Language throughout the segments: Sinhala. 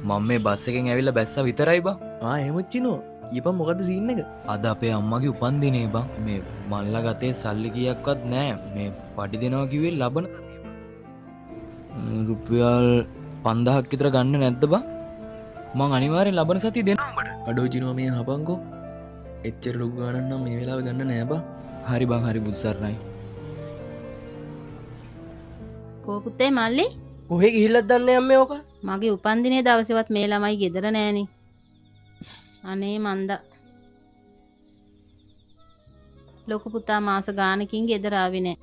මම මේ බස් එකෙන් ඇවිල්ලා බැස්සා විතරයි බං. එහෙමච්චිනෝ කියපන් මොකද්ද සීන් එක? අද අපේ අම්මගේ උපන්දිනේ බං. මේ මල්ලා ගතේ සල්ලි කීයක්වත් නැහැ. මේ පඩි දෙනවා කිව්වේ ලබන රුපියල් 5000ක් විතර ගන්න නැද්ද බං? මං අනිවාර්යෙන් ලබන සතිය දෙනවා උඹට. අඩෝ චිනෝ මේ හපන්කෝ. එච්චර ලොකු ගානක් නම් මේ වෙලාවේ ගන්න නෑ බං. හරි බං හරි බුදුසරණයි. කෝ පුතේ මල්ලි කොහෙ ගිහිල්ලද දන්නේ අම්මේ ඕක? මගේ උපන්දිනේ දවසේවත් මේ ළමයි ගෙදර නෑනේ. අනේ මන්දා. ලොකු පුතා මාස ගානකින් ගෙදර ආවේ නෑ.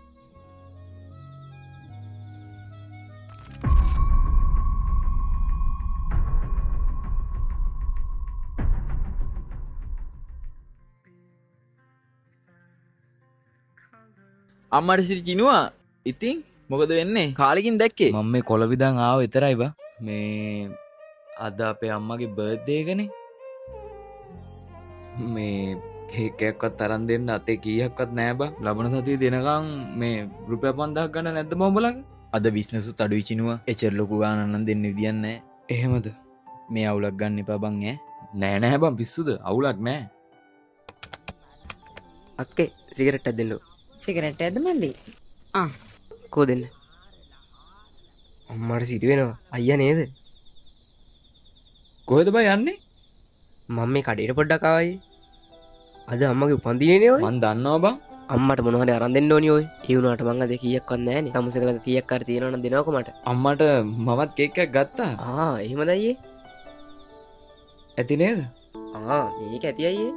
අම්මට සිරි චිනුවා ඉතින් මොකද වෙන්නේ කාලෙකින් දැක්කේ මම මේ කොළවිදන් ආව විතරයි බං. මේ අද අපේ අම්මගේ බර්ත්ඩේ එකනේ. මේ කේක් එකක්වත් අරන් දෙන්න අතේ කීයක්වත් නෑ බං. ලබන සතිය දෙනකම් මේ රුපියල් 5000ක් ගන්න නැද්ද බං උඹලගේ? අද බිස්නසුත් අඩුයි චිනුවා එච්චර ලොකු ගානක් නම් දෙන්න විදියක් නැහැ එහෙමද? මේ අවුලක් ගන්න එපා බං නෑ නෑ බං පිස්සුද? අවුලක් නෑ. අක්කේ සිගරට් එකක් දෙන්නකෝ. සිගරට් එකක්ද මල්ලි? කෝ දෙන්න. අම්මට සිරි වෙනවා. අයියා නේද? කොහෙද බං යන්නේ? මම මේ කඩේට පොඩ්ඩක් ආවයි. අද අම්මගේ උපන්දිනේනේ ඔය. මං දන්නවා බං. අම්මට මොනවා හරි අරන් දෙන්න ඕනි ඔය. ඒ වුණාට මං අද කීයක්වත් නැහනේ. තමුසෙකලක කීයක් හරි තියෙනවා නම් දෙනවකෝ මට. අම්මට මමත් කේක් එකක් ගත්තා. එහෙමද අයියේ? ඇති නේද? මේක ඇති අයියේ.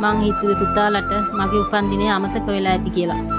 මං හිතුවේ පුතාලට මගේ උපන්දිනේ අමතක වෙලා ඇති කියලා.